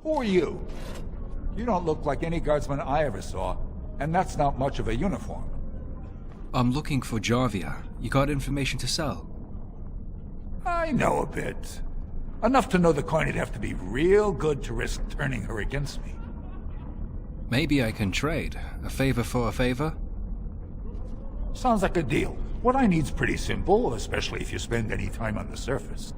Who are you? You don't look like any guardsman I ever saw, and that's not much of a uniform. I'm looking for Jarvia. You got information to sell? I know a bit. Enough to know the coin would have to be real good to risk turning her against me. Maybe I can trade. A favor for a favor? Sounds like a deal. What I need's pretty simple, especially if you spend any time on the surface.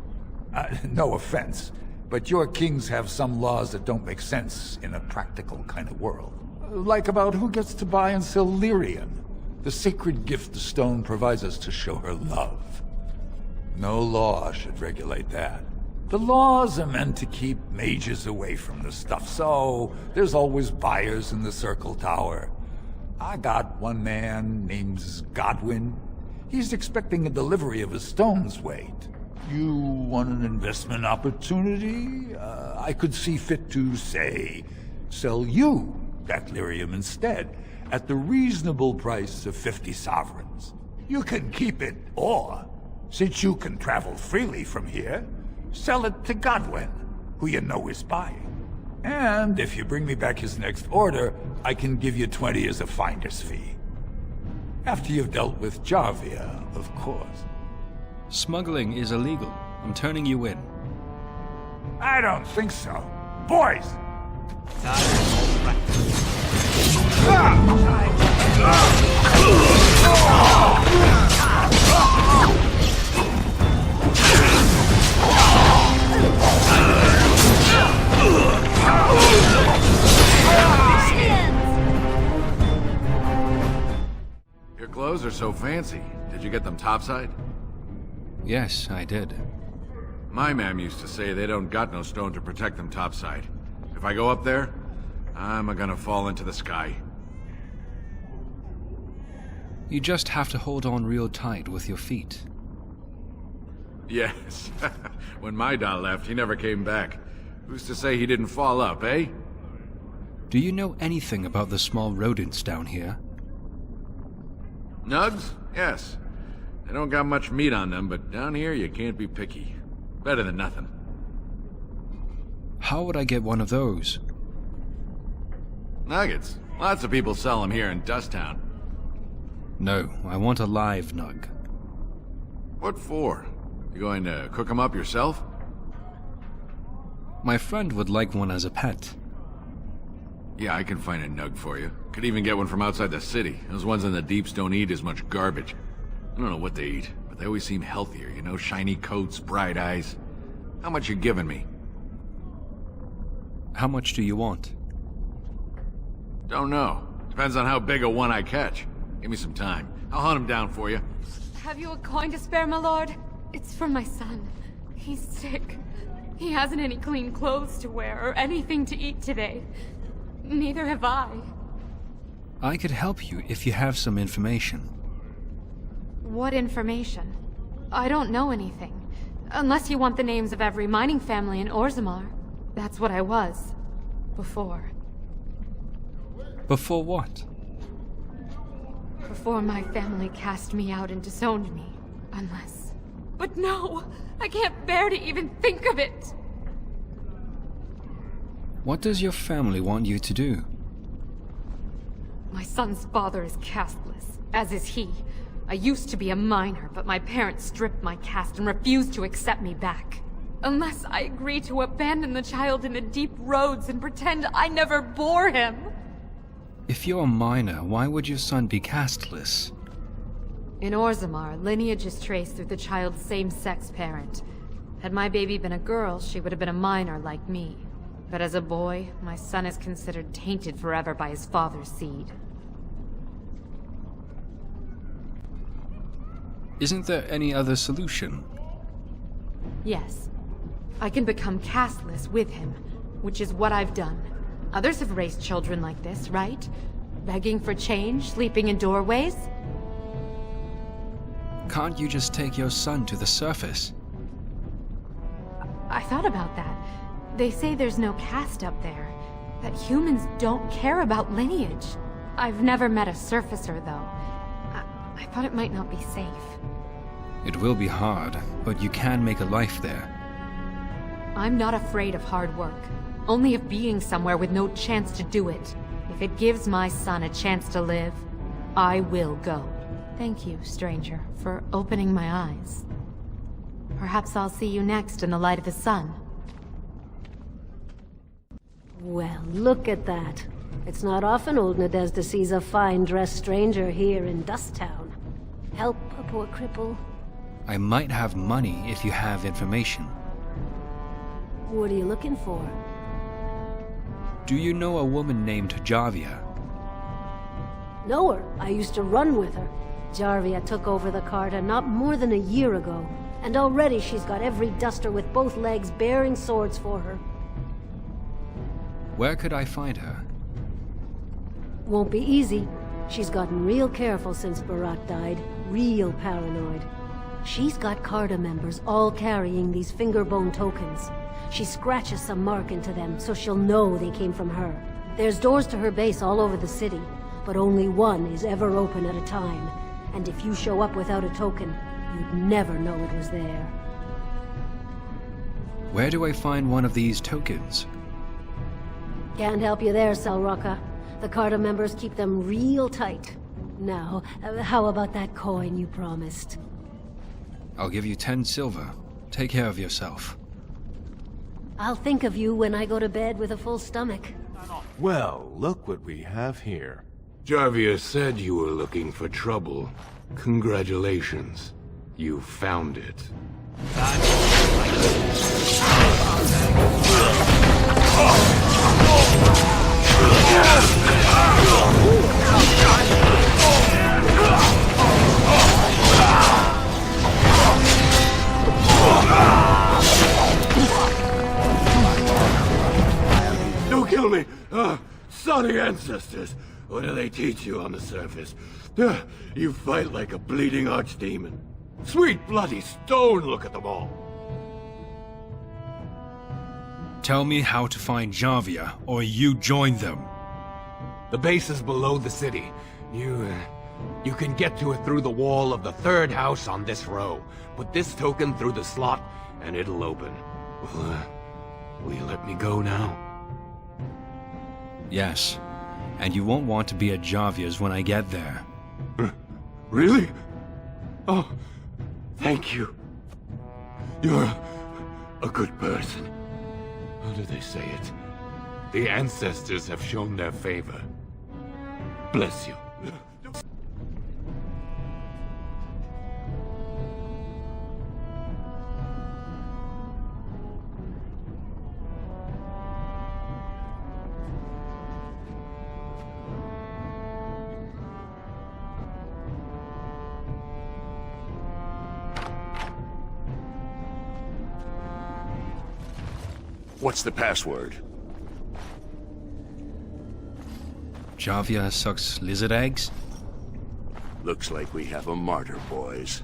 No offense, but your kings have some laws that don't make sense in a practical kind of world. Like about who gets to buy and sell lyrium, the sacred gift the stone provides us to show her love. No law should regulate that. The laws are meant to keep mages away from the stuff, so there's always buyers in the Circle Tower. I got one man named Godwin. He's expecting a delivery of his stone's weight. You want an investment opportunity? I could see fit to, say, sell you that lyrium instead, at the reasonable price of 50 sovereigns. You can keep it, or, since you can travel freely from here, sell it to Godwin, who you know is buying. And if you bring me back his next order, I can give you 20 as a finder's fee. After you've dealt with Jarvia, of course. Smuggling is illegal. I'm turning you in. I don't think so. Boys! Your clothes are so fancy. Did you get them topside? Yes, I did. My ma'am used to say they don't got no stone to protect them topside. If I go up there, I'm gonna fall into the sky. You just have to hold on real tight with your feet. Yes. When my dad left, he never came back. Who's to say he didn't fall up, eh? Do you know anything about the small rodents down here? Nugs? Yes. They don't got much meat on them, but down here you can't be picky. Better than nothing. How would I get one of those? Nuggets. Lots of people sell them here in Dust Town. No, I want a live nug. What for? You going to cook them up yourself? My friend would like one as a pet. Yeah, I can find a nug for you. Could even get one from outside the city. Those ones in the deeps don't eat as much garbage. I don't know what they eat, but they always seem healthier, you know? Shiny coats, bright eyes. How much you giving me? How much do you want? Don't know. Depends on how big a one I catch. Give me some time. I'll hunt him down for you. Have you a coin to spare, my lord? It's for my son. He's sick. He hasn't any clean clothes to wear or anything to eat today. Neither have I. I could help you if you have some information. What information? I don't know anything. Unless you want the names of every mining family in Orzammar. That's what I was. Before. Before what? Before my family cast me out and disowned me. Unless... But no! I can't bear to even think of it! What does your family want you to do? My son's father is casteless, as is he. I used to be a miner, but my parents stripped my caste and refused to accept me back. Unless I agree to abandon the child in the deep roads and pretend I never bore him. If you're a miner, why would your son be casteless? In Orzammar, lineage is traced through the child's same-sex parent. Had my baby been a girl, she would have been a miner like me. But as a boy, my son is considered tainted forever by his father's seed. Isn't there any other solution? Yes. I can become castless with him, which is what I've done. Others have raised children like this, right? Begging for change, sleeping in doorways? Can't you just take your son to the surface? I thought about that. They say there's no caste up there. That humans don't care about lineage. I've never met a surfacer, though. I thought it might not be safe. It will be hard, but you can make a life there. I'm not afraid of hard work. Only of being somewhere with no chance to do it. If it gives my son a chance to live, I will go. Thank you, stranger, for opening my eyes. Perhaps I'll see you next in the light of the sun. Well, look at that. It's not often old Nadezhda sees a fine-dressed stranger here in Dusttown. Help a poor cripple. I might have money if you have information. What are you looking for? Do you know a woman named Jarvia? Know her. I used to run with her. Jarvia took over the Carta not more than a year ago, and already she's got every duster with both legs bearing swords for her. Where could I find her? Won't be easy. She's gotten real careful since Barat died. Real paranoid. She's got Carta members all carrying these fingerbone tokens. She scratches some mark into them so she'll know they came from her. There's doors to her base all over the city, but only one is ever open at a time. And if you show up without a token, you'd never know it was there. Where do I find one of these tokens? Can't help you there, Salraka. The Carta members keep them real tight. Now, how about that coin you promised? I'll give you 10 silver. Take care of yourself. I'll think of you when I go to bed with a full stomach. Well, look what we have here. Jarvia said you were looking for trouble. Congratulations. You found it. Don't kill me! Sorry ancestors! What do they teach you on the surface? You fight like a bleeding archdemon. Sweet bloody stone, look at them all! Tell me how to find Jarvia, or you join them. The base is below the city. You can get to it through the wall of the third house on this row. Put this token through the slot, and it'll open. Will you let me go now? Yes. And you won't want to be at Jarvia's when I get there. Really? Oh, thank you. You're a good person. How do they say it? The ancestors have shown their favor. Bless you. What's the password? Jarvia sucks lizard eggs? Looks like we have a martyr, boys.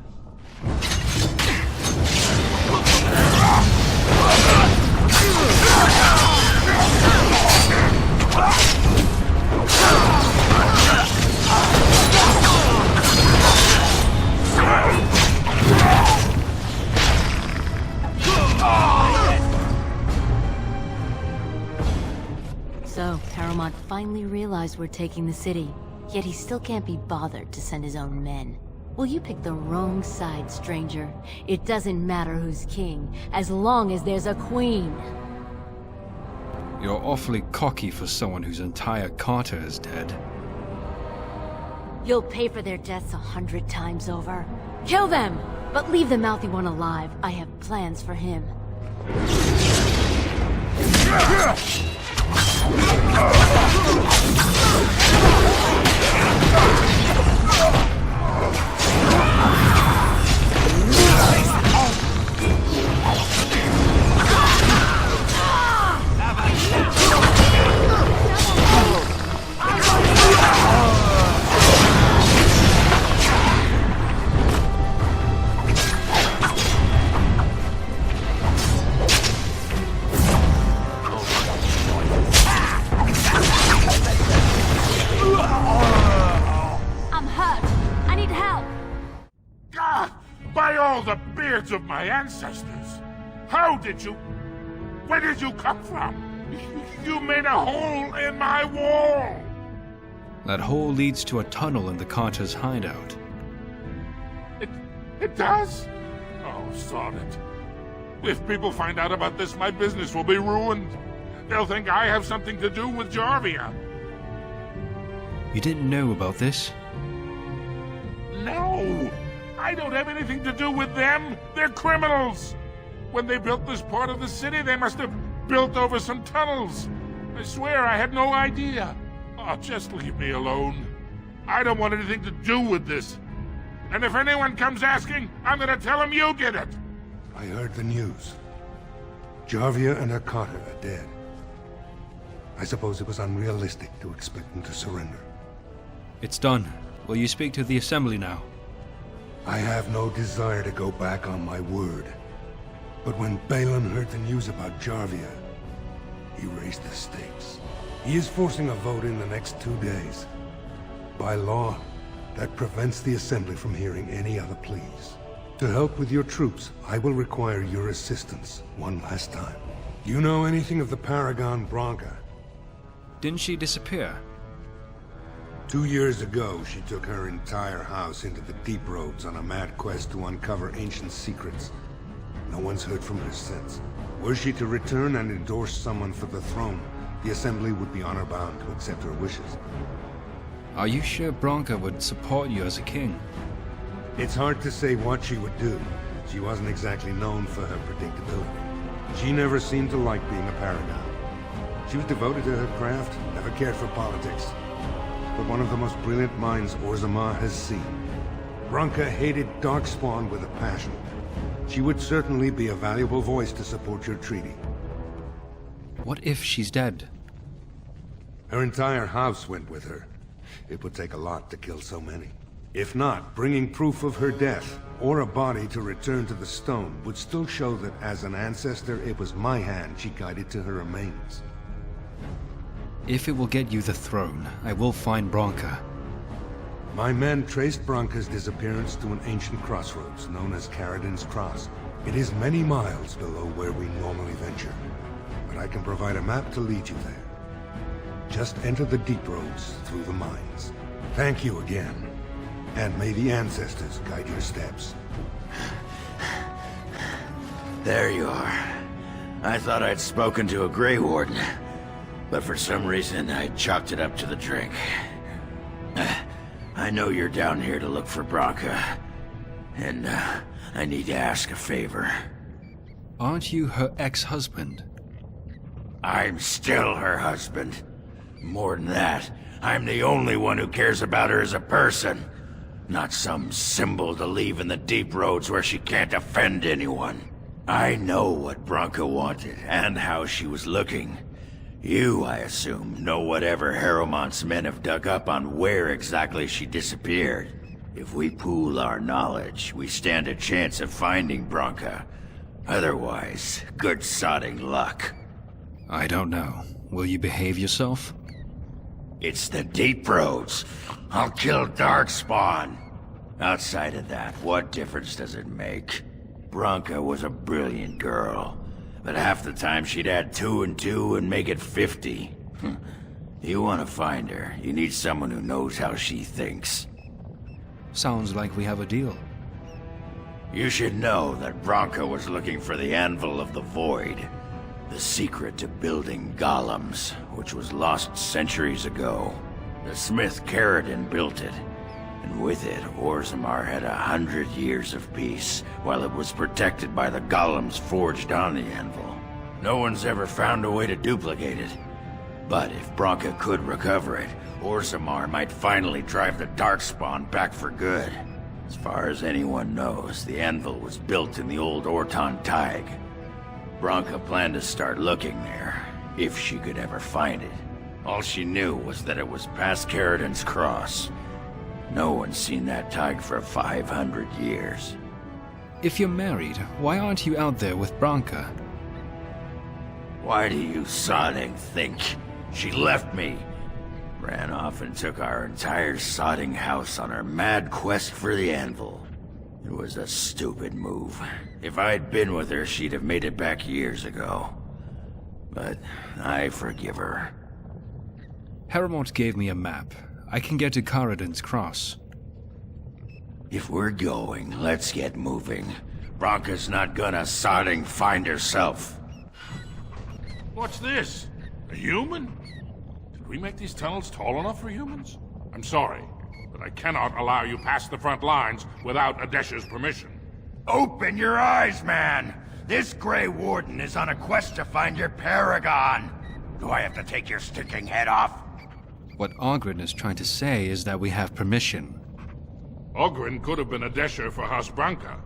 So, Paramount finally realized we're taking the city, yet he still can't be bothered to send his own men. Well, you picked the wrong side, stranger. It doesn't matter who's king, as long as there's a queen. You're awfully cocky for someone whose entire Carta is dead. You'll pay for their deaths 100 times over. Kill them! But leave the mouthy one alive. I have plans for him. By all the beards of my ancestors! How did you... Where did you come from? You made a hole in my wall! That hole leads to a tunnel in the Carter's hideout. It does? Oh, sod it. If people find out about this, my business will be ruined. They'll think I have something to do with Jarvia. You didn't know about this? No! I don't have anything to do with them. They're criminals. When they built this part of the city, they must have built over some tunnels. I swear I had no idea. Oh, just leave me alone. I don't want anything to do with this. And if anyone comes asking, I'm gonna tell them you did it. I heard the news. Jarvia and her Carter are dead. I suppose it was unrealistic to expect them to surrender. It's done. Will you speak to the Assembly now? I have no desire to go back on my word. But when Balin heard the news about Jarvia, he raised the stakes. He is forcing a vote in the next 2 days. By law, that prevents the Assembly from hearing any other pleas. To help with your troops, I will require your assistance one last time. You know anything of the Paragon Branca? Didn't she disappear? 2 years ago, she took her entire house into the deep roads on a mad quest to uncover ancient secrets. No one's heard from her since. Were she to return and endorse someone for the throne, the Assembly would be honor-bound to accept her wishes. Are you sure Branca would support you as a king? It's hard to say what she would do. She wasn't exactly known for her predictability. She never seemed to like being a paragon. She was devoted to her craft, never cared for politics. But one of the most brilliant minds Orzammar has seen. Branca hated Darkspawn with a passion. She would certainly be a valuable voice to support your treaty. What if she's dead? Her entire house went with her. It would take a lot to kill so many. If not, bringing proof of her death, or a body to return to the stone, would still show that as an ancestor, it was my hand she guided to her remains. If it will get you the throne, I will find Branca. My men traced Branca's disappearance to an ancient crossroads known as Caridin's Cross. It is many miles below where we normally venture, but I can provide a map to lead you there. Just enter the deep roads through the mines. Thank you again, and may the ancestors guide your steps. There you are. I thought I'd spoken to a Grey Warden, but for some reason I chalked it up to the drink. I know you're down here to look for Branca, and I need to ask a favor. Aren't you her ex-husband? I'm still her husband. More than that, I'm the only one who cares about her as a person. Not some symbol to leave in the deep roads where she can't offend anyone. I know what Branca wanted, and how she was looking. You, I assume, know whatever Harrowmont's men have dug up on where exactly she disappeared. If we pool our knowledge, we stand a chance of finding Branca. Otherwise, good sodding luck. I don't know. Will you behave yourself? It's the deep roads. I'll kill Darkspawn. Outside of that, what difference does it make? Branca was a brilliant girl, but half the time she'd add 2 and 2 and make it 50. You want to find her, you need someone who knows how she thinks. Sounds like we have a deal. You should know that Branca was looking for the Anvil of the Void, the secret to building golems, which was lost centuries ago. The smith Caridin built it, and with it, Orzammar had 100 years of peace, while it was protected by the golems forged on the Anvil. No one's ever found a way to duplicate it. But if Branca could recover it, Orzammar might finally drive the Darkspawn back for good. As far as anyone knows, the Anvil was built in the old Orton Tig. Branca planned to start looking there, if she could ever find it. All she knew was that it was past Caridin's Cross. No one's seen that Tig for 500 years. If you're married, why aren't you out there with Branca? Why do you sodding think? She left me. Ran off and took our entire sodding house on her mad quest for the Anvil. It was a stupid move. If I'd been with her, she'd have made it back years ago. But I forgive her. Harrowmont gave me a map. I can get to Caridin's Cross. If we're going, let's get moving. Bronca's not gonna sodding find herself. What's this? A human? Did we make these tunnels tall enough for humans? I'm sorry, but I cannot allow you past the front lines without Adesha's permission. Open your eyes, man! This Grey Warden is on a quest to find your paragon! Do I have to take your stinking head off? What Ogren is trying to say is that we have permission. Ogren could have been Adesha for House Branca.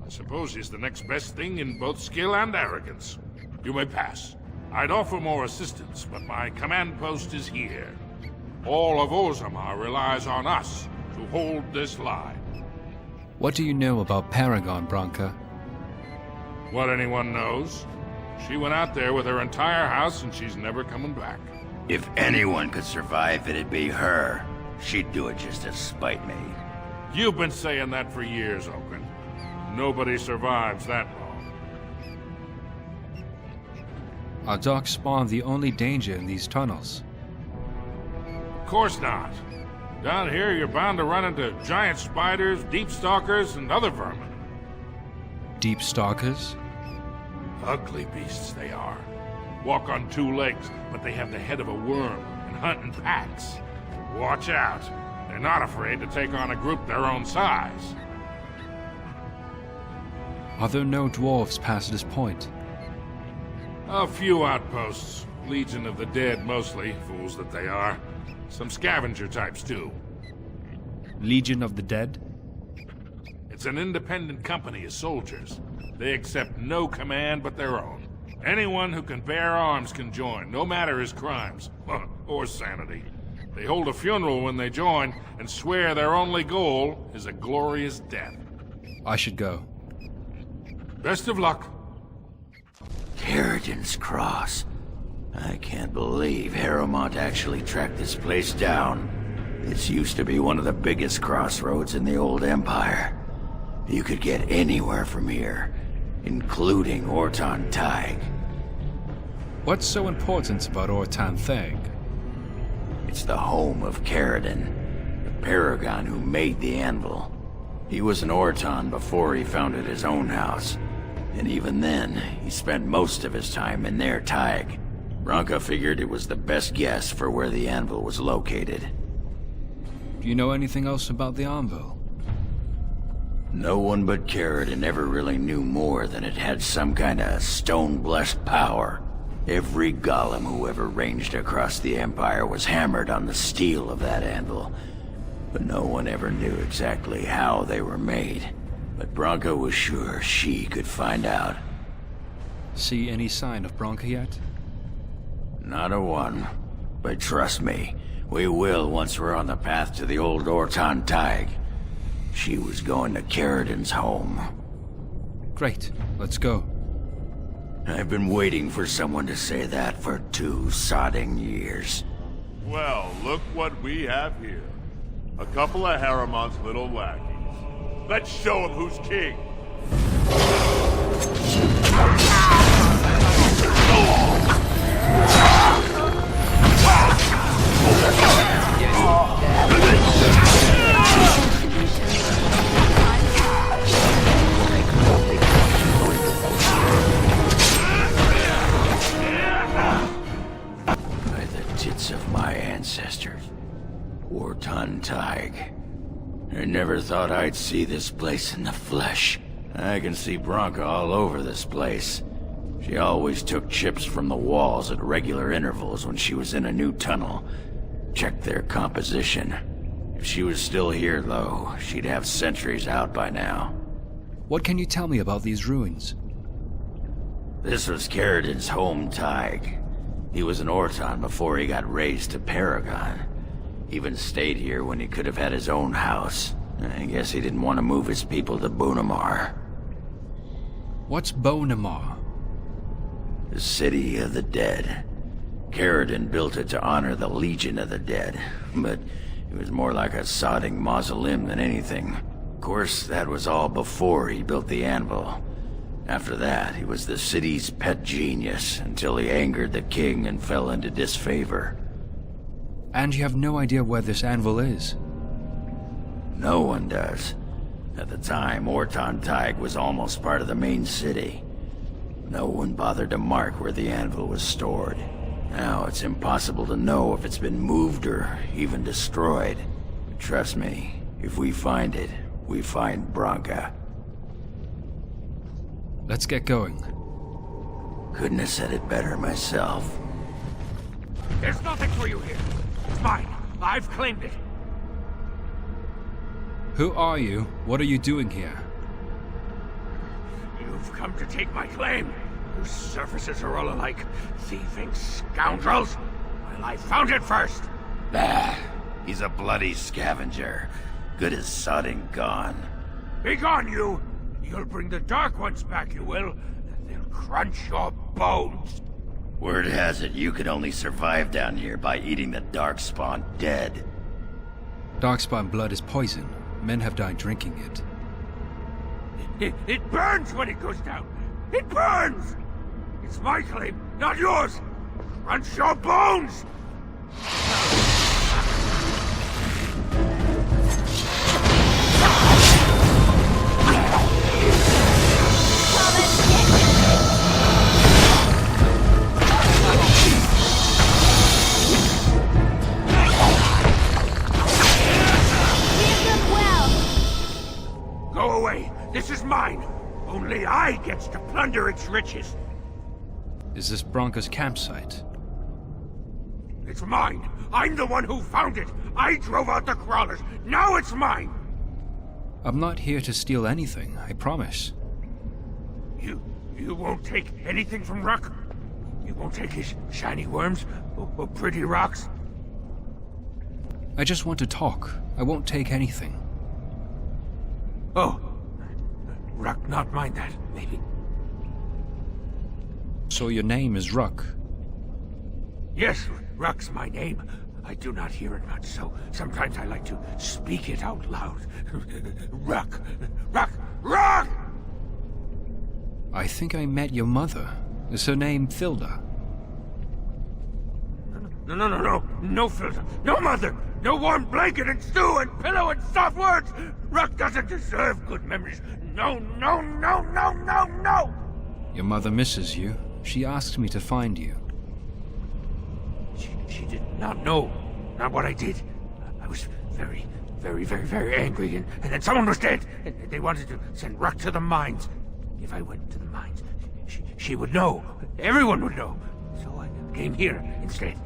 I suppose he's the next best thing in both skill and arrogance. You may pass. I'd offer more assistance, but my command post is here. All of Orzammar relies on us to hold this line. What do you know about Paragon, Branca? What anyone knows. She went out there with her entire house and she's never coming back. If anyone could survive, it'd be her. She'd do it just to spite me. You've been saying that for years, Ogren. Nobody survives that long. Are Dark Spawn the only danger in these tunnels? Of course not. Down here, you're bound to run into giant spiders, deep stalkers, and other vermin. Deep stalkers? Ugly beasts they are. Walk on two legs, but they have the head of a worm and hunt in packs. Watch out. They're not afraid to take on a group their own size. Are there no dwarves past this point? A few outposts. Legion of the Dead, mostly. Fools that they are. Some scavenger types, too. Legion of the Dead? It's an independent company of soldiers. They accept no command but their own. Anyone who can bear arms can join, no matter his crimes. Or sanity. They hold a funeral when they join, and swear their only goal is a glorious death. I should go. Best of luck. Caridin's Cross. I can't believe Harrowmont actually tracked this place down. This used to be one of the biggest crossroads in the old Empire. You could get anywhere from here, including Ortan Taig. What's so important about Ortan Taig? It's the home of Caridin, the paragon who made the Anvil. He was an Ortan before he founded his own house, and even then, he spent most of his time in their Taig. Branca figured it was the best guess for where the Anvil was located. Do you know anything else about the Anvil? No one but Caridin ever really knew more than it had some kind of stone-blessed power. Every golem who ever ranged across the Empire was hammered on the steel of that anvil, but no one ever knew exactly how they were made. But Branca was sure she could find out. See any sign of Branca yet? Not a one. But trust me, we will once we're on the path to the old Ortan Taig. She was going to Caridin's home. Great, let's go. I've been waiting for someone to say that for 2 sodding years. Well, look what we have here. A couple of Harrowmont's little lackeys. Let's show them who's king. By the tits of my ancestors, Ortan Taig. I never thought I'd see this place in the flesh. I can see Branca all over this place. She always took chips from the walls at regular intervals when she was in a new tunnel. Checked their composition. If she was still here, though, she'd have sentries out by now. What can you tell me about these ruins? This was Caridin's home Taig. He was an Ortan before he got raised to Paragon. Even stayed here when he could have had his own house. I guess he didn't want to move his people to Bunamar. What's Bunamar? The city of the dead. Caridin built it to honor the Legion of the Dead, but it was more like a sodding mausoleum than anything. Of course, that was all before he built the Anvil. After that, he was the city's pet genius until he angered the king and fell into disfavor. And you have no idea where this anvil is? No one does. At the time, Orton was almost part of the main city. No one bothered to mark where the anvil was stored. Now it's impossible to know if it's been moved or even destroyed. But trust me, if we find it, we find Branka. Let's get going. Couldn't have said it better myself. There's nothing for you here. It's mine. I've claimed it. Who are you? What are you doing here? You've come to take my claim. Whose surfaces are all alike. Thieving scoundrels. Well, I found it first. Bah, he's a bloody scavenger. Good as sodding gone. Be gone, you! You'll bring the Dark Ones back, you will. And they'll crunch your bones. Word has it you could only survive down here by eating the Darkspawn dead. Darkspawn blood is poison. Men have died drinking it. It burns when it goes down. It burns! It's my claim, not yours! Crunch your bones! Go away! This is mine! Only I gets to plunder its riches! Is this Branka's campsite? It's mine! I'm the one who found it! I drove out the crawlers! Now it's mine! I'm not here to steal anything, I promise. You won't take anything from Ruck? You won't take his shiny worms? Or pretty rocks? I just want to talk. I won't take anything. Oh. Ruck not mind that, maybe. So your name is Ruck? Yes, Ruck's my name. I do not hear it much, so sometimes I like to speak it out loud. Ruck! Ruck! Ruck! I think I met your mother. Is her name Thilda? No, Filter. No mother. No warm blanket and stew and pillow and soft words. Ruck doesn't deserve good memories. No. Your mother misses you. She asked me to find you. She did not know. Not what I did. I was very angry, and then someone was dead, and they wanted to send Ruck to the mines. If I went to the mines, she would know. Everyone would know. So I came here instead.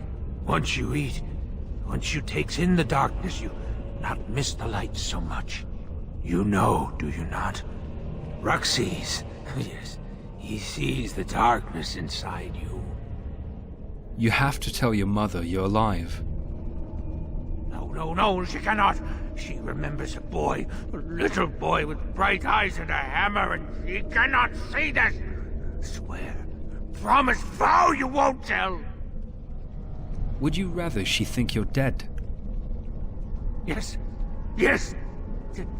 Once you eat, once you takes in the darkness, you not miss the light so much. You know, do you not? Ruck sees. Yes, he sees the darkness inside you. You have to tell your mother you're alive. No, she cannot. She remembers a boy, a little boy with bright eyes and a hammer, and she cannot see this. Swear, promise, vow you won't tell. Would you rather she think you're dead? Yes.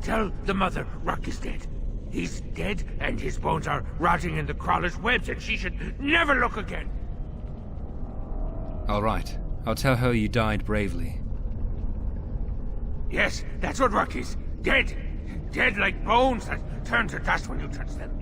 Tell the mother Ruck is dead. He's dead, and his bones are rotting in the crawler's webs, and she should never look again. All right. I'll tell her you died bravely. Yes, that's what Ruck is. Dead. Dead like bones that turn to dust when you touch them.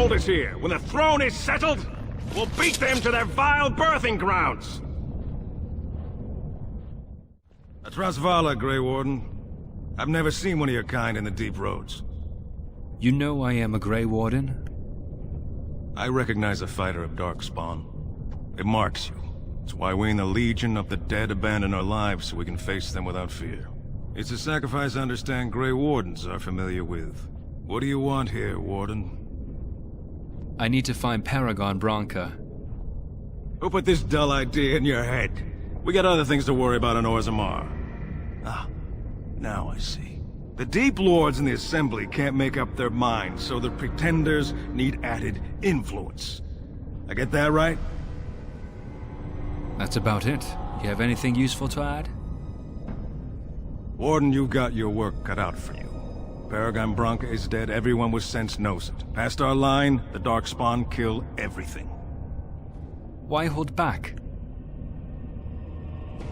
hold is here. When the throne is settled, we'll beat them to their vile birthing grounds. Trasvala, Grey Warden. I've never seen one of your kind in the deep roads. You know I am a Grey Warden? I recognize a fighter of Darkspawn. It marks you. It's why we in the Legion of the Dead abandon our lives so we can face them without fear. It's a sacrifice I understand Grey Wardens are familiar with. What do you want here, Warden? I need to find Paragon Branca. Who put this dull idea in your head? We got other things to worry about on Orzammar. Ah, now I see. The Deep Lords in the Assembly can't make up their minds, so the Pretenders need added influence. I get that right? That's about it. You have anything useful to add? Warden, you've got your work cut out for you. Paragon Branca is dead, everyone with sense knows it. Past our line, the Darkspawn kill everything. Why hold back?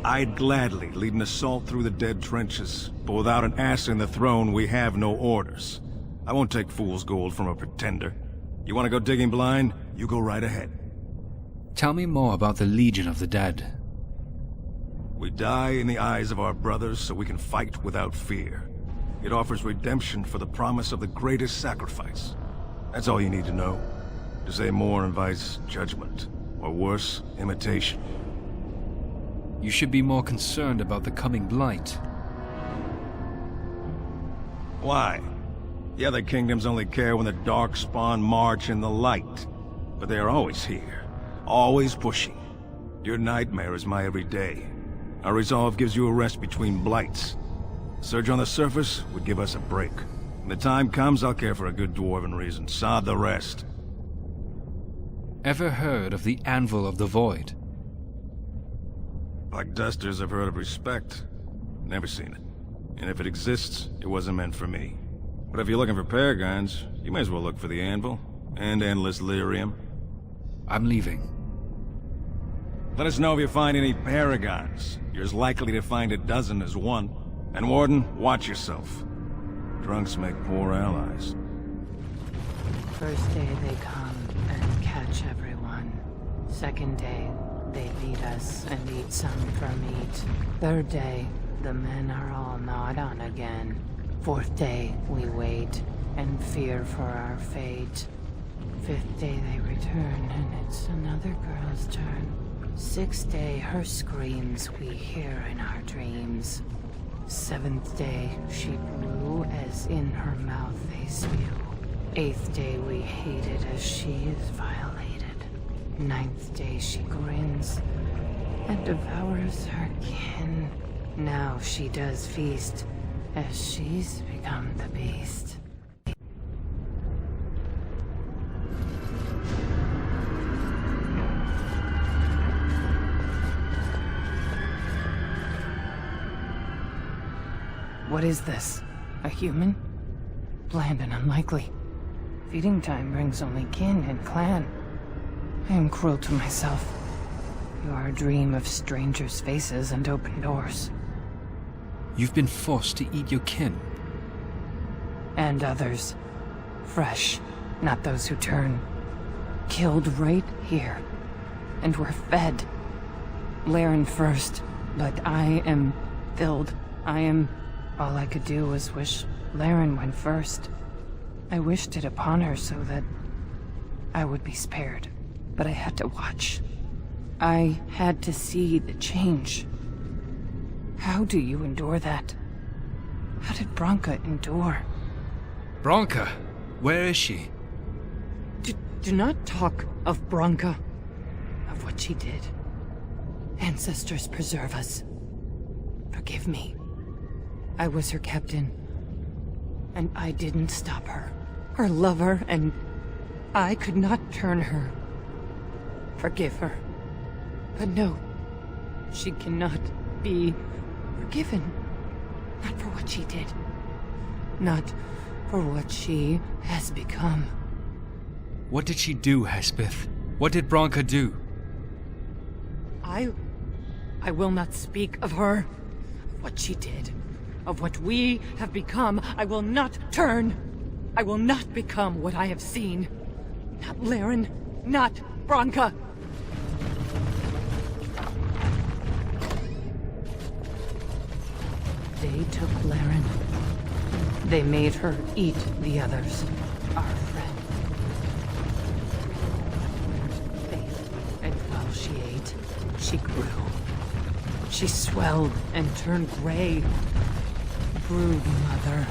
I'd gladly lead an assault through the dead trenches, but without an ass in the throne, we have no orders. I won't take fool's gold from a pretender. You want to go digging blind? You go right ahead. Tell me more about the Legion of the Dead. We die in the eyes of our brothers so we can fight without fear. It offers redemption for the promise of the greatest sacrifice. That's all you need to know. To say more invites judgment, or worse, imitation. You should be more concerned about the coming blight. Why? The other kingdoms only care when the Darkspawn march in the light. But they are always here, always pushing. Your nightmare is my everyday. Our resolve gives you a rest between blights. A surge on the surface would give us a break. When the time comes, I'll care for a good dwarven reason. Sod the rest. Ever heard of the Anvil of the Void? Like dusters, I've heard of respect. Never seen it. And if it exists, it wasn't meant for me. But if you're looking for paragons, you may as well look for the Anvil. And endless lyrium. I'm leaving. Let us know if you find any paragons. You're as likely to find a dozen as one. And Warden, watch yourself. Drunks make poor allies. First day they come and catch everyone. Second day, they beat us and eat some for meat. Third day, the men are all gnawed on again. Fourth day, we wait and fear for our fate. Fifth day, they return and it's another girl's turn. Sixth day, her screams we hear in our dreams. Seventh day, she blew as in her mouth they spew. Eighth day, we hate it as she is violated. Ninth day, she grins and devours her kin. Now she does feast as she's become the beast. What is this? A human? Bland and unlikely. Feeding time brings only kin and clan. I am cruel to myself. You are a dream of strangers' faces and open doors. You've been forced to eat your kin. And others. Fresh, not those who turn. Killed right here. And were fed. Laren first, but I am filled. All I could do was wish Laren went first. I wished it upon her so that I would be spared. But I had to watch. I had to see the change. How do you endure that? How did Branca endure? Branca? Where is she? Do not talk of Branca. Of what she did. Ancestors preserve us. Forgive me. I was her captain. And I didn't stop her. Her lover, and I could not turn her. Forgive her. But no, she cannot be forgiven. Not for what she did. Not for what she has become. What did she do, Hespith? What did Branca do? I will not speak of her. Of what she did. Of what we have become. I will not turn. I will not become what I have seen. Not Laren. Not Branka. They took Laren. They made her eat the others. Our friend. And while she ate, she grew. She swelled and turned gray. Brood mother.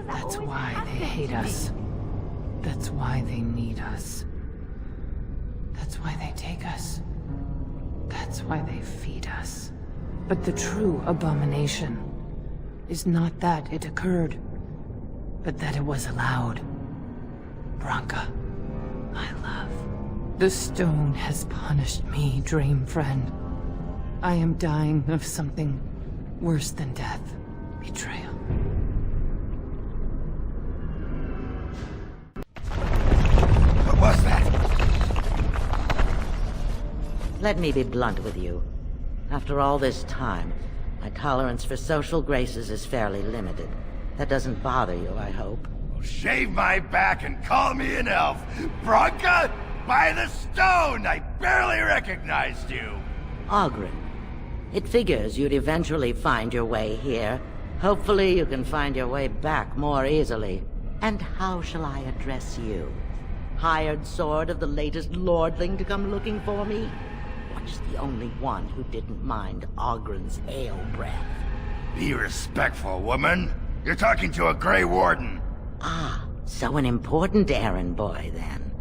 That's why they hate us. That's why they need us. That's why they take us. That's why they feed us. But the true abomination is not that it occurred, but that it was allowed. Branka, my love. The stone has punished me, dream friend. I am dying of something worse than death. Betrayal. What was that? Let me be blunt with you. After all this time, my tolerance for social graces is fairly limited. That doesn't bother you, I hope. Shave my back and call me an elf. Branka, by the stone! I barely recognized you. Ogren. It figures you'd eventually find your way here. Hopefully you can find your way back more easily. And how shall I address you? Hired sword of the latest lordling to come looking for me? Or just the only one who didn't mind Ogren's ale breath? Be respectful, woman. You're talking to a Grey Warden. Ah, so an important errand boy, then.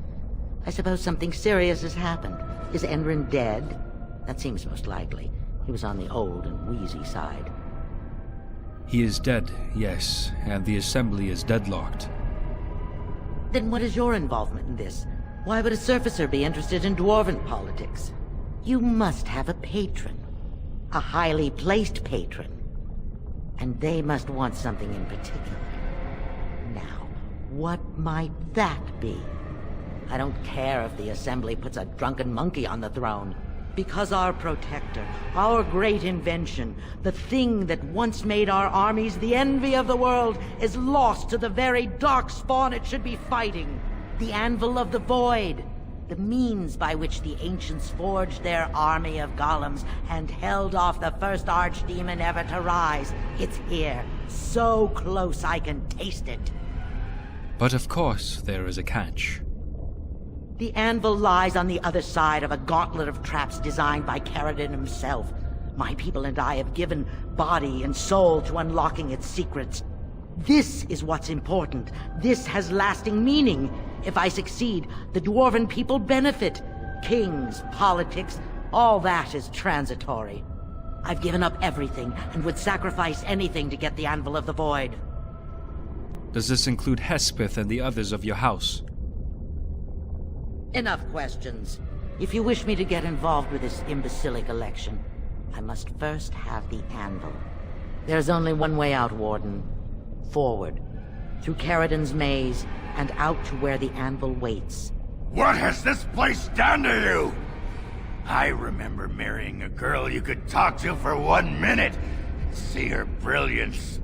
I suppose something serious has happened. Is Enrin dead? That seems most likely. He was on the old and wheezy side. He is dead, yes, and the Assembly is deadlocked. Then what is your involvement in this? Why would a surfacer be interested in dwarven politics? You must have a patron. A highly placed patron. And they must want something in particular. Now, what might that be? I don't care if the Assembly puts a drunken monkey on the throne. Because our protector, our great invention, the thing that once made our armies the envy of the world, is lost to the very darkspawn it should be fighting. The Anvil of the Void. The means by which the ancients forged their army of golems and held off the first archdemon ever to rise. It's here. So close I can taste it. But of course, there is a catch. The Anvil lies on the other side of a gauntlet of traps designed by Caradon himself. My people and I have given body and soul to unlocking its secrets. This is what's important. This has lasting meaning. If I succeed, the Dwarven people benefit. Kings, politics, all that is transitory. I've given up everything and would sacrifice anything to get the Anvil of the Void. Does this include Hespith and the others of your house? Enough questions. If you wish me to get involved with this imbecilic election, I must first have the Anvil. There's only one way out, Warden. Forward. Through Caridon's maze, and out to where the Anvil waits. What has this place done to you? I remember marrying a girl you could talk to for 1 minute. See her brilliance.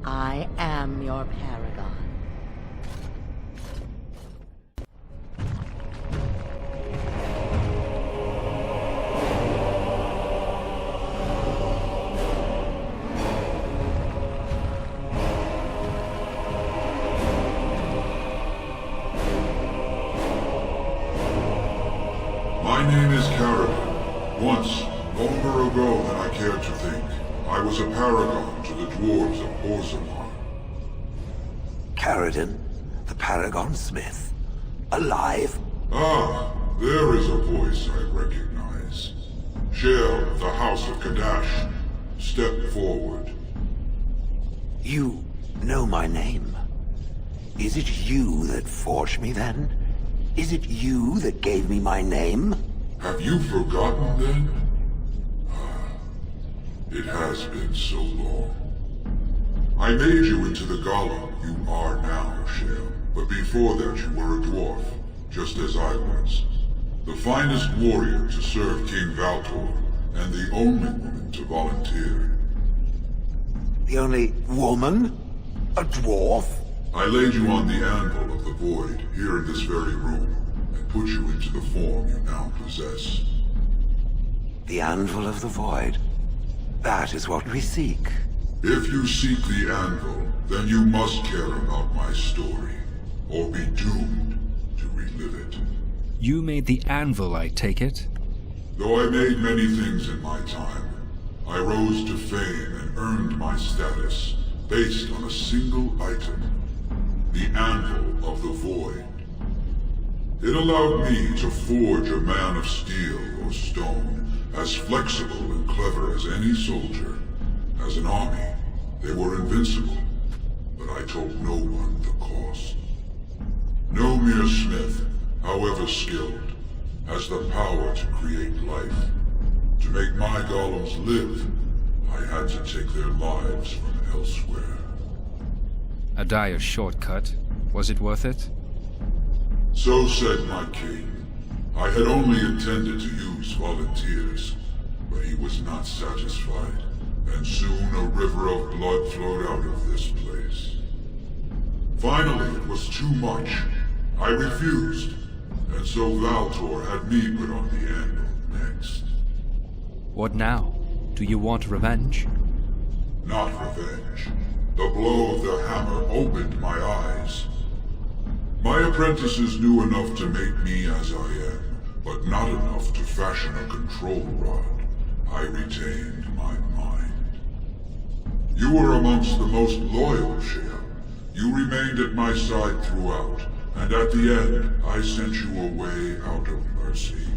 I am your paragon. My name is Caridon. Once, longer ago than I care to think, I was a paragon to the dwarves of Orzammar. Caridon, the Paragon Smith. Alive? Ah, there is a voice I recognize. Shale of the House of Kadash. Step forward. You know my name. Is it you that forged me then? Is it you that gave me my name? Have you forgotten then? It has been so long. I made you into the golem you are now, Shale. But before that you were a dwarf, just as I was. The finest warrior to serve King Valtor, and the only woman to volunteer. The only woman? A dwarf? I laid you on the anvil of the void, here in this very room, and put you into the form you now possess. The Anvil of the Void. That is what we seek. If you seek the anvil, then you must care about my story, or be doomed to relive it. You made the anvil, I take it? Though I made many things in my time, I rose to fame and earned my status based on a single item. The Anvil of the Void. It allowed me to forge a man of steel or stone, as flexible and clever as any soldier. As an army, they were invincible, but I told no one the cost. No mere smith, however skilled, has the power to create life. To make my golems live, I had to take their lives from elsewhere. A dire shortcut. Was it worth it? So said my king. I had only intended to use volunteers, but he was not satisfied, and soon a river of blood flowed out of this place. Finally, it was too much. I refused, and so Valtor had me put on the anvil next. What now? Do you want revenge? Not revenge. The blow of the hammer opened my eyes. My apprentices knew enough to make me as I am, but not enough to fashion a control rod. I retained my mind. You were amongst the most loyal, Shale. You remained at my side throughout, and at the end, I sent you away out of mercy.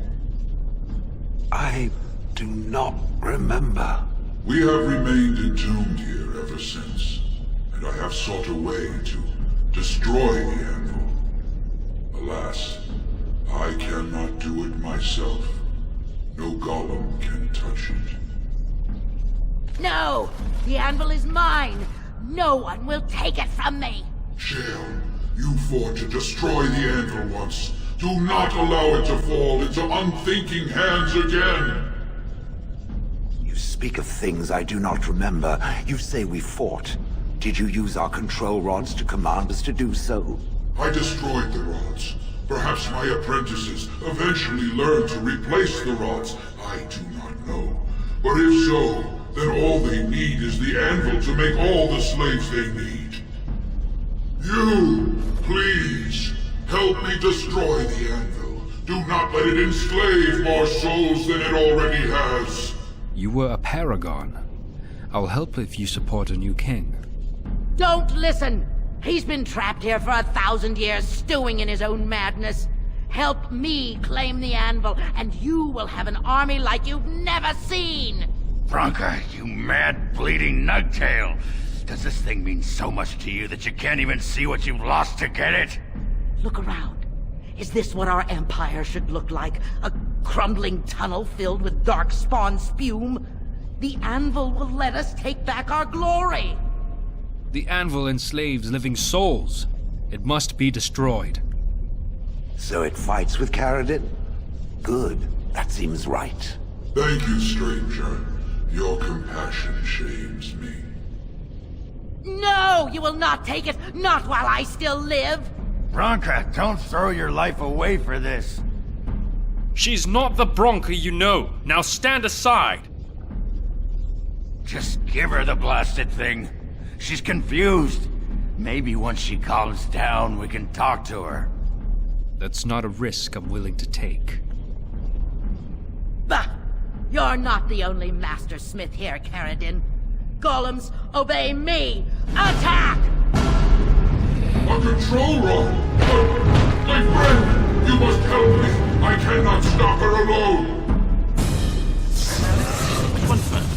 I do not remember. We have remained entombed here ever since, and I have sought a way to destroy the Anvil. Alas, I cannot do it myself. No golem can touch it. No! The Anvil is mine! No one will take it from me! Shale, you fought to destroy the Anvil once. Do not allow it to fall into unthinking hands again! You speak of things I do not remember. You say we fought. Did you use our control rods to command us to do so? I destroyed the rods. Perhaps my apprentices eventually learned to replace the rods. I do not know. But if so, then all they need is the anvil to make all the slaves they need. You, please, help me destroy the anvil. Do not let it enslave more souls than it already has. You were a paragon. I'll help if you support a new king. Don't listen! He's been trapped here for 1,000 years, stewing in his own madness. Help me claim the anvil, and you will have an army like you've never seen! Branka, you mad, bleeding nugtail! Does this thing mean so much to you that you can't even see what you've lost to get it? Look around. Is this what our empire should look like? A crumbling tunnel filled with darkspawn spume? The Anvil will let us take back our glory! The Anvil enslaves living souls. It must be destroyed. So it fights with Caradin? Good. That seems right. Thank you, stranger. Your compassion shames me. No! You will not take it! Not while I still live! Bronca, don't throw your life away for this. She's not the Bronca you know. Now stand aside. Just give her the blasted thing. She's confused. Maybe once she calms down, we can talk to her. That's not a risk I'm willing to take. Bah! You're not the only master smith here, Caradin. Golems, obey me! Attack! A control room! But, my friend, you must help me! I cannot stop her alone! Which one's first?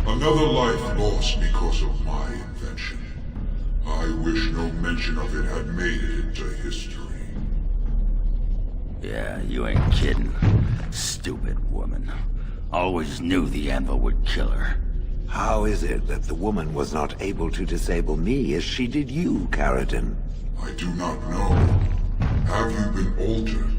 Another life lost because of my invention. I wish no mention of it had made it into history. Yeah, you ain't kidding. Stupid woman. Always knew the Anvil would kill her. How is it that the woman was not able to disable me as she did you, Caradin? I do not know. Have you been altered?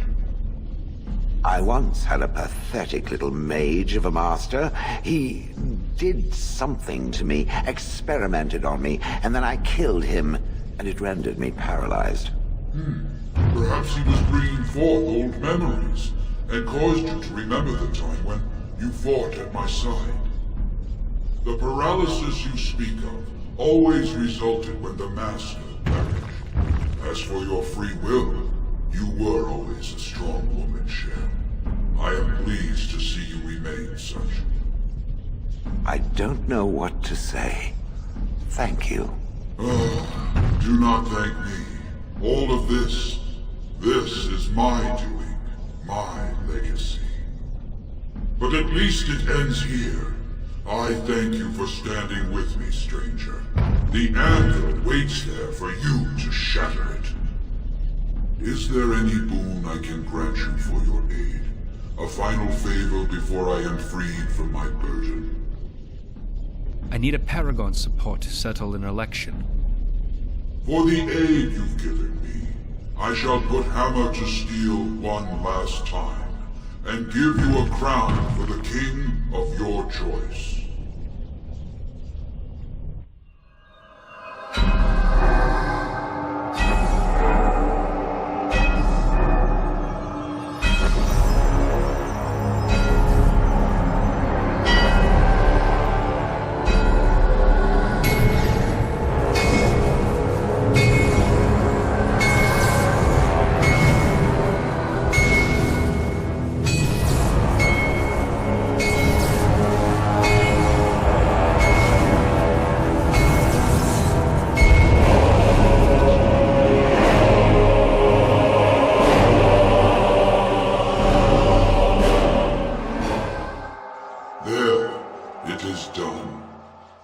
I once had a pathetic little mage of a master. He did something to me, experimented on me, and then I killed him, and it rendered me paralyzed. Perhaps he was bringing forth old memories, and caused you to remember the time when you fought at my side. The paralysis you speak of always resulted when the Master perished. As for your free will, you were always a strong woman, Shell. I am pleased to see you remain such. I don't know what to say. Thank you. Oh, do not thank me. All of this is my doing, my legacy. But at least it ends here. I thank you for standing with me, stranger. The Anvil waits there for you to shatter it. Is there any boon I can grant you for your aid? A final favor before I am freed from my burden? I need a Paragon support to settle an election. For the aid you've given me, I shall put hammer to steel one last time, and give you a crown for the king of your choice.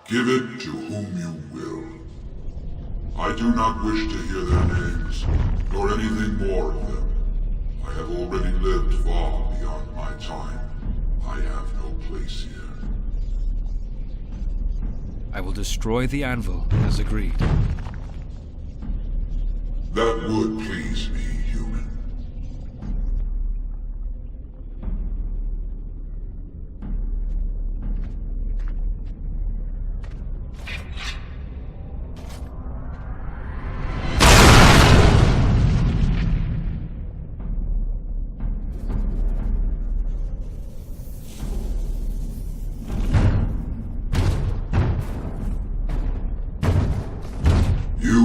Give it to whom you will. I do not wish to hear their names, nor anything more of them. I have already lived far beyond my time. I have no place here. I will destroy the Anvil, as agreed. That would please me, human.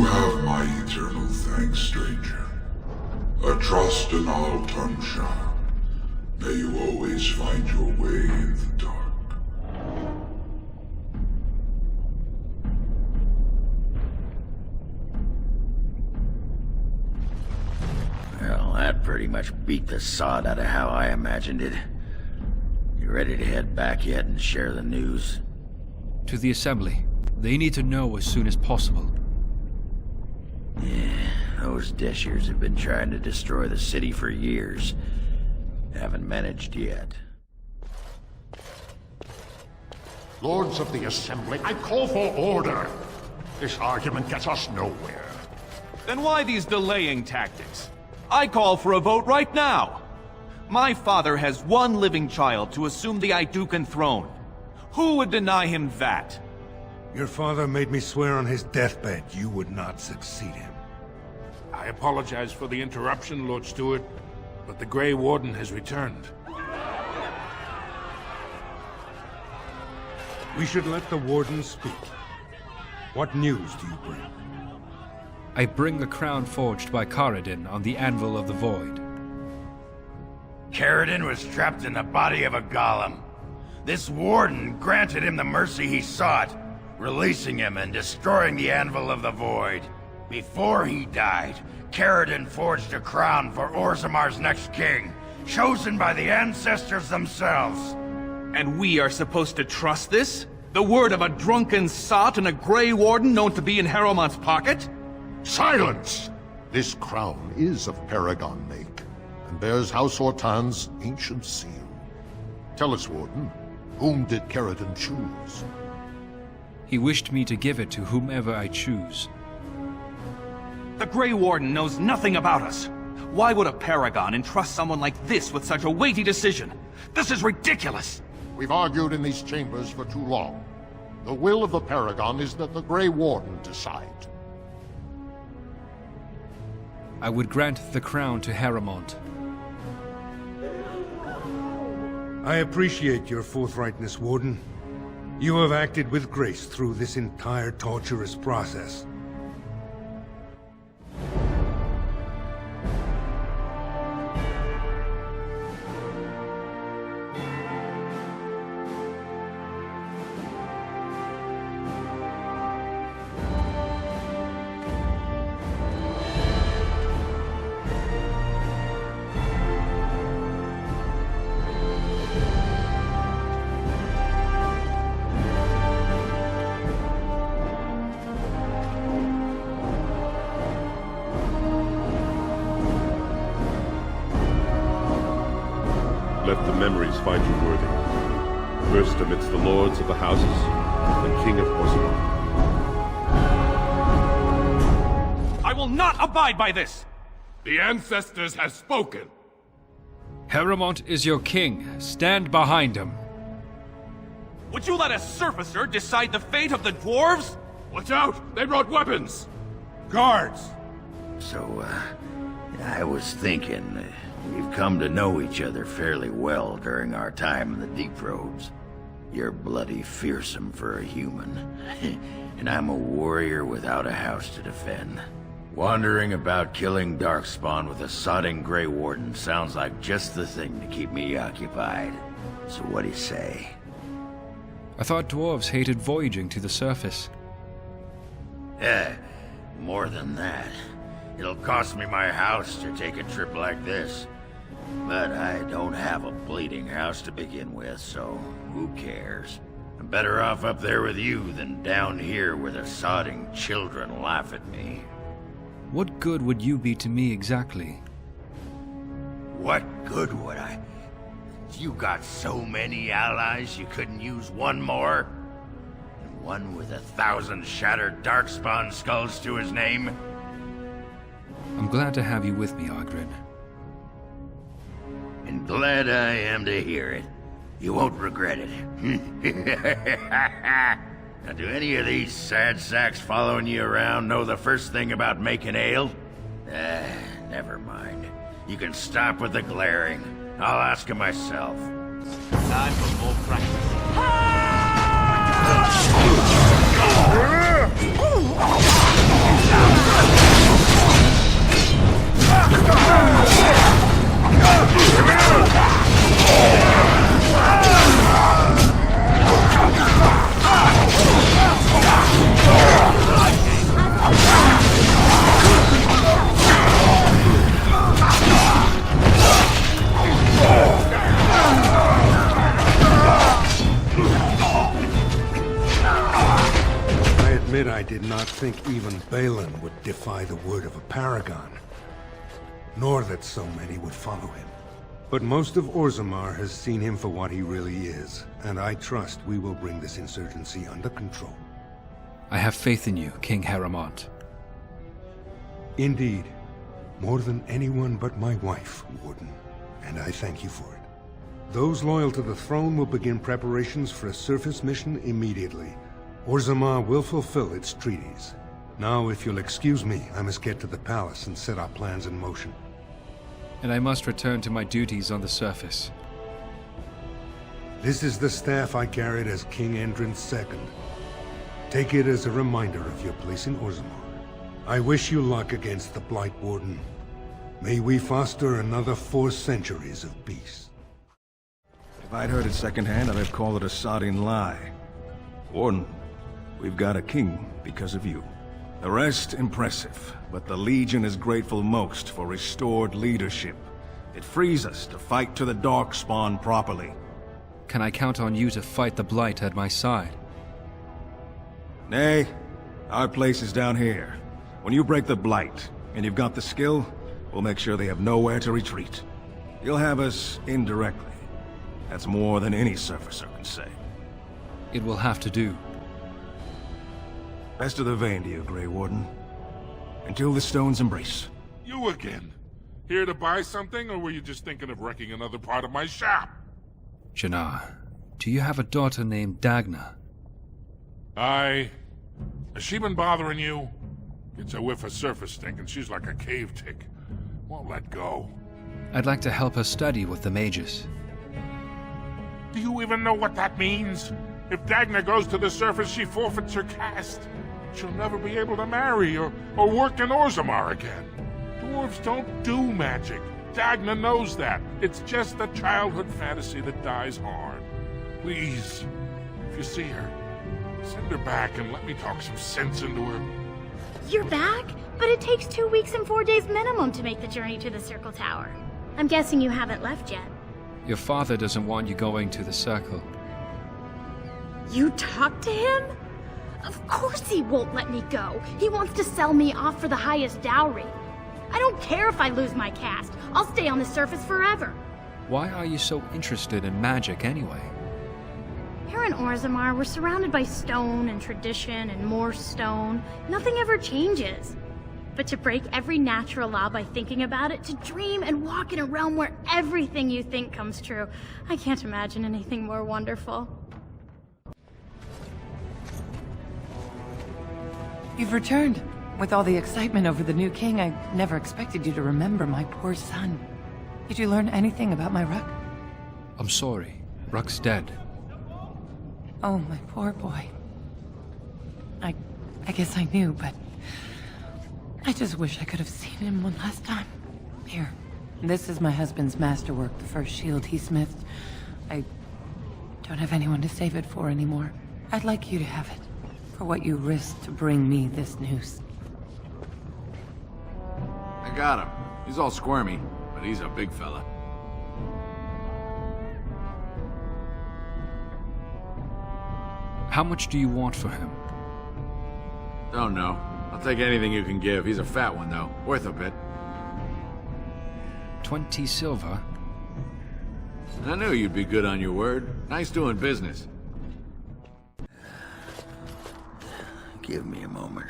have my eternal thanks, stranger. A trust and all Tunsha. May you always find your way in the dark. Well, that pretty much beat the sod out of how I imagined it. You ready to head back yet and share the news? To the Assembly. They need to know as soon as possible. Yeah, those Deshers have been trying to destroy the city for years. Haven't managed yet. Lords of the Assembly, I call for order. This argument gets us nowhere. Then why these delaying tactics? I call for a vote right now. My father has one living child to assume the Idukan throne. Who would deny him that? Your father made me swear on his deathbed you would not succeed him. I apologize for the interruption, Lord Steward, but the Grey Warden has returned. We should let the Warden speak. What news do you bring? I bring the crown forged by Karadin on the Anvil of the Void. Karadin was trapped in the body of a golem. This Warden granted him the mercy he sought, releasing him and destroying the Anvil of the Void. Before he died, Karadin forged a crown for Orzamar's next king, chosen by the ancestors themselves. And we are supposed to trust this? The word of a drunken sot and a Grey Warden known to be in Harrowmont's pocket? Silence! This crown is of Paragon make, and bears House Ortan's ancient seal. Tell us, Warden, whom did Karadin choose? He wished me to give it to whomever I choose. The Grey Warden knows nothing about us. Why would a Paragon entrust someone like this with such a weighty decision? This is ridiculous! We've argued in these chambers for too long. The will of the Paragon is that the Grey Warden decide. I would grant the crown to Harrowmont. I appreciate your forthrightness, Warden. You have acted with grace through this entire torturous process. Let the memories find you worthy. First amidst the lords of the houses, then King of Orzammar. I will not abide by this! The ancestors have spoken. Harrowmont is your king. Stand behind him. Would you let a surfacer decide the fate of the dwarves? Watch out! They brought weapons! Guards! So, I was thinking, we've come to know each other fairly well during our time in the Deep Roads. You're bloody fearsome for a human, and I'm a warrior without a house to defend. Wandering about killing Darkspawn with a sodding Grey Warden sounds like just the thing to keep me occupied. So what do you say? I thought dwarves hated voyaging to the surface. More than that. It'll cost me my house to take a trip like this. But I don't have a bleeding house to begin with, so who cares? I'm better off up there with you than down here where the sodding children laugh at me. What good would you be to me exactly? What good would I? You got so many allies you couldn't use one more? And one with 1,000 shattered Darkspawn skulls to his name? I'm glad to have you with me, Oghren. And glad I am to hear it. You won't regret it. Now, do any of these sad sacks following you around know the first thing about making ale? Never mind. You can stop with the glaring. I'll ask him myself. Time for more practice. I did not think even Balin would defy the word of a paragon, nor that so many would follow him. But most of Orzammar has seen him for what he really is, and I trust we will bring this insurgency under control. I have faith in you, King Haramont. Indeed. More than anyone but my wife, Warden, and I thank you for it. Those loyal to the throne will begin preparations for a surface mission immediately. Orzammar will fulfill its treaties. Now, if you'll excuse me, I must get to the palace and set our plans in motion. And I must return to my duties on the surface. This is the staff I carried as King Endrin's II. Take it as a reminder of your place in Orzammar. I wish you luck against the Blight, Warden. May we foster another 4 centuries of peace. If I'd heard it secondhand, I'd have called it a sodding lie. Warden, we've got a king because of you. The rest, impressive, but the Legion is grateful most for restored leadership. It frees us to fight to the Darkspawn properly. Can I count on you to fight the Blight at my side? Nay, our place is down here. When you break the Blight, and you've got the skill, we'll make sure they have nowhere to retreat. You'll have us indirectly. That's more than any surfacer can say. It will have to do. Best of the vein to you, Grey Warden. Until the stones embrace. You again. Here to buy something, or were you just thinking of wrecking another part of my shop? Jannar, do you have a daughter named Dagna? Has she been bothering you? Gets a whiff of surface stink and she's like a cave tick. Won't let go. I'd like to help her study with the mages. Do you even know what that means? If Dagna goes to the surface, she forfeits her caste. She'll never be able to marry or work in Orzammar again. Dwarves don't do magic. Dagna knows that. It's just a childhood fantasy that dies hard. Please, if you see her, send her back and let me talk some sense into her. You're back? But it takes 2 weeks and 4 days minimum to make the journey to the Circle Tower. I'm guessing you haven't left yet. Your father doesn't want you going to the Circle. You talked to him? Of course he won't let me go. He wants to sell me off for the highest dowry. I don't care if I lose my caste. I'll stay on the surface forever. Why are you so interested in magic anyway? Here in Orzammar, we're surrounded by stone and tradition and more stone. Nothing ever changes. But to break every natural law by thinking about it, to dream and walk in a realm where everything you think comes true, I can't imagine anything more wonderful. You've returned. With all the excitement over the new king, I never expected you to remember my poor son. Did you learn anything about my Ruck? I'm sorry. Ruck's dead. Oh, my poor boy. I guess I knew, but I just wish I could have seen him one last time. Here, this is my husband's masterwork, the first shield he smithed. I don't have anyone to save it for anymore. I'd like you to have it, for what you risked to bring me this news. I got him. He's all squirmy, but he's a big fella. How much do you want for him? Don't know. I'll take anything you can give. He's a fat one, though. Worth a bit. 20 silver? I knew you'd be good on your word. Nice doing business. Give me a moment.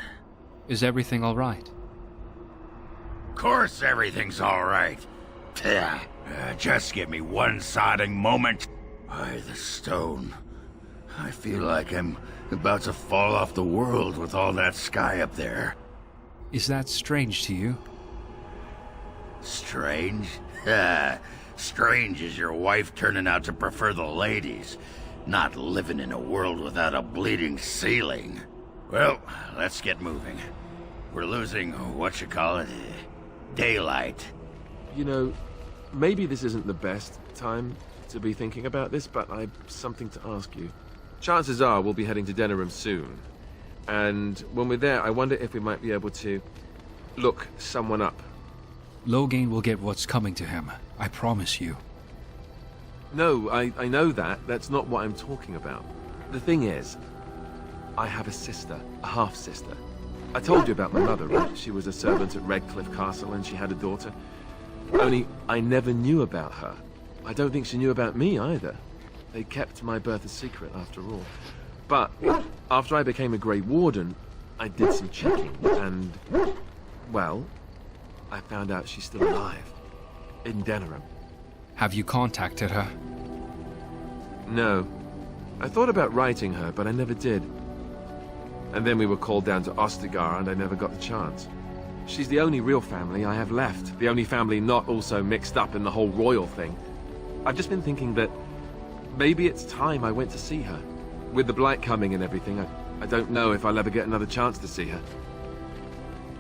Is everything all right? Of course everything's all right. Just give me one sodding moment. By the stone. I feel like I'm about to fall off the world with all that sky up there. Is that strange to you? Strange? Strange is your wife turning out to prefer the ladies, not living in a world without a bleeding ceiling. Well, let's get moving. We're losing, daylight. You know, maybe this isn't the best time to be thinking about this, but I've something to ask you. Chances are we'll be heading to Denerim soon. And when we're there, I wonder if we might be able to look someone up. Loghain will get what's coming to him. I promise you. No, I know that. That's not what I'm talking about. The thing is, I have a sister, a half-sister. I told you about my mother, right? She was a servant at Redcliffe Castle and she had a daughter. Only, I never knew about her. I don't think she knew about me either. They kept my birth a secret after all. But, after I became a Grey Warden, I did some checking and, well, I found out she's still alive. In Denerim. Have you contacted her? No. I thought about writing her, but I never did. And then we were called down to Ostagar and I never got the chance. She's the only real family I have left. The only family not also mixed up in the whole royal thing. I've just been thinking that maybe it's time I went to see her. With the blight coming and everything, I don't know if I'll ever get another chance to see her.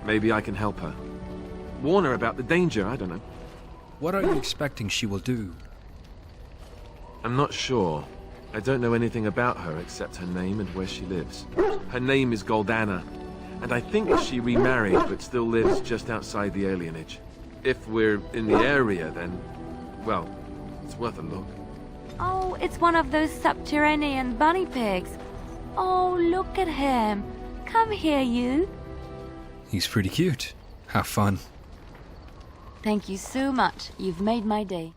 Maybe I can help her. Warn her about the danger, I don't know. What are you expecting she will do? I'm not sure. I don't know anything about her except her name and where she lives. Her name is Goldana, and I think she remarried but still lives just outside the alienage. If we're in the area, then, well, it's worth a look. Oh, it's one of those subterranean bunny pigs. Oh, look at him. Come here, you. He's pretty cute. Have fun. Thank you so much. You've made my day.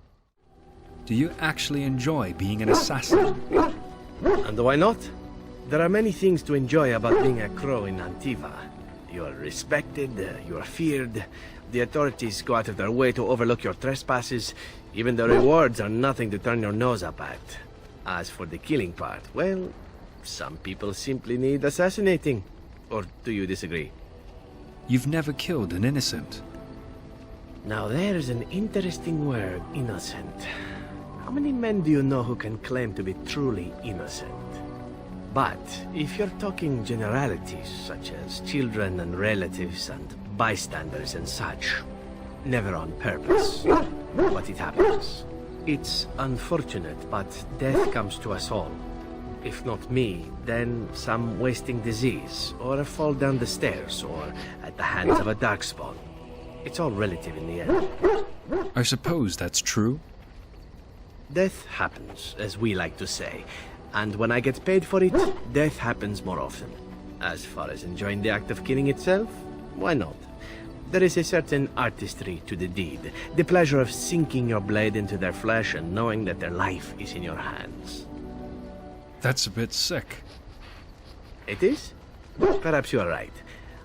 Do you actually enjoy being an assassin? And why not? There are many things to enjoy about being a crow in Antiva. You are respected, you are feared, the authorities go out of their way to overlook your trespasses, even the rewards are nothing to turn your nose up at. As for the killing part, well, some people simply need assassinating. Or do you disagree? You've never killed an innocent. Now there's an interesting word, innocent. How many men do you know who can claim to be truly innocent? But if you're talking generalities, such as children and relatives and bystanders and such, never on purpose, but it happens. It's unfortunate, but death comes to us all. If not me, then some wasting disease, or a fall down the stairs, or at the hands of a darkspawn. It's all relative in the end. I suppose that's true. Death happens, as we like to say, and when I get paid for it, death happens more often. As far as enjoying the act of killing itself, why not? There is a certain artistry to the deed, the pleasure of sinking your blade into their flesh and knowing that their life is in your hands. That's a bit sick. It is? Perhaps you are right.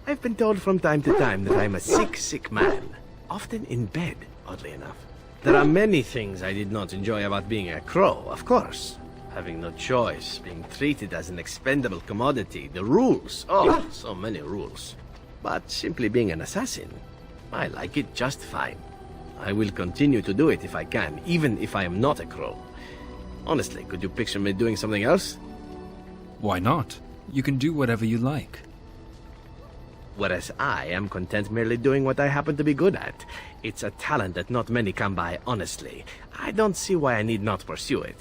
I've been told from time to time that I'm a sick man, often in bed, oddly enough. There are many things I did not enjoy about being a crow, of course. Having no choice, being treated as an expendable commodity, the rules, oh, so many rules. But simply being an assassin, I like it just fine. I will continue to do it if I can, even if I am not a crow. Honestly, could you picture me doing something else? Why not? You can do whatever you like. Whereas I am content merely doing what I happen to be good at. It's a talent that not many come by honestly. I don't see why I need not pursue it.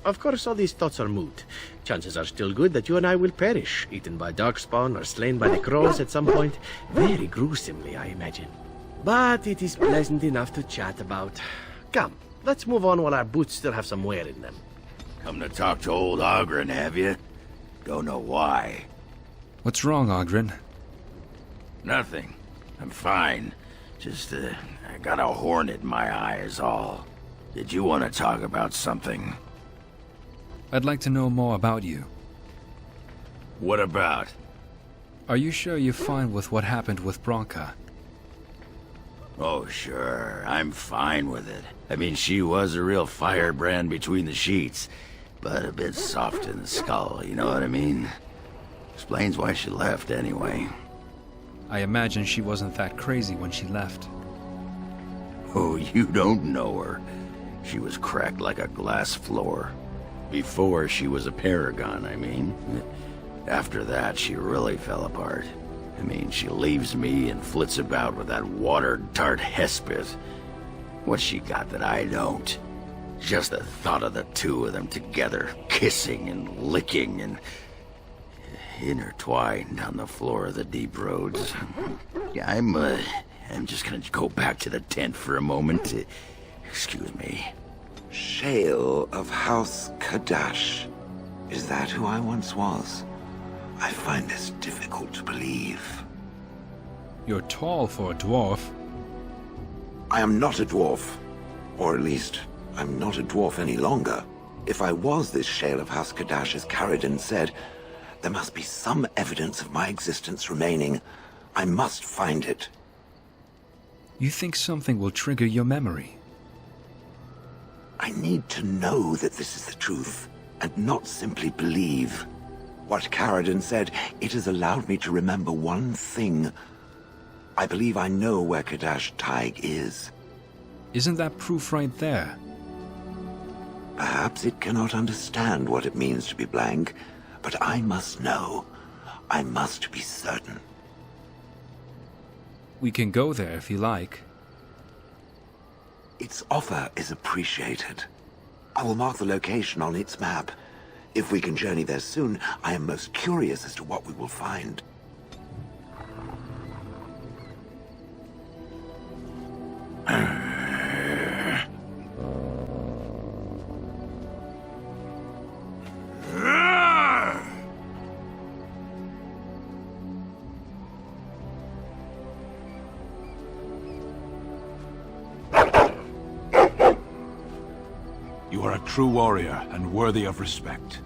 Of course, all these thoughts are moot. Chances are still good that you and I will perish, eaten by darkspawn or slain by the crows at some point. Very gruesomely, I imagine. But it is pleasant enough to chat about. Come, let's move on while our boots still have some wear in them. Come to talk to old Ogren, have you? Don't know why. What's wrong, Ogren? Nothing. I'm fine. Just, I got a hornet in my eye is all. Did you want to talk about something? I'd like to know more about you. What about? Are you sure you're fine with what happened with Branka? Oh, sure. I'm fine with it. I mean, she was a real firebrand between the sheets, but a bit soft in the skull, you know what I mean? Explains why she left, anyway. I imagine she wasn't that crazy when she left. Oh, you don't know her. She was cracked like a glass floor. Before she was a paragon, I mean. After that, she really fell apart. I mean, she leaves me and flits about with that water-tart Hespith. What's she got that I don't? Just the thought of the two of them together, kissing and licking and intertwined on the floor of the deep roads. Yeah, I'm just gonna go back to the tent for a moment. Excuse me. Shale of House Kadash. Is that who I once was? I find this difficult to believe. You're tall for a dwarf. I am not a dwarf. Or at least, I'm not a dwarf any longer. If I was this Shale of Haskadash, as Caridin said, there must be some evidence of my existence remaining. I must find it. You think something will trigger your memory? I need to know that this is the truth, and not simply believe. What Caridin said, it has allowed me to remember one thing. I believe I know where Kadash Taig is. Isn't that proof right there? Perhaps it cannot understand what it means to be blank, but I must know. I must be certain. We can go there if you like. Its offer is appreciated. I will mark the location on its map. If we can journey there soon, I am most curious as to what we will find. You are a true warrior and worthy of respect.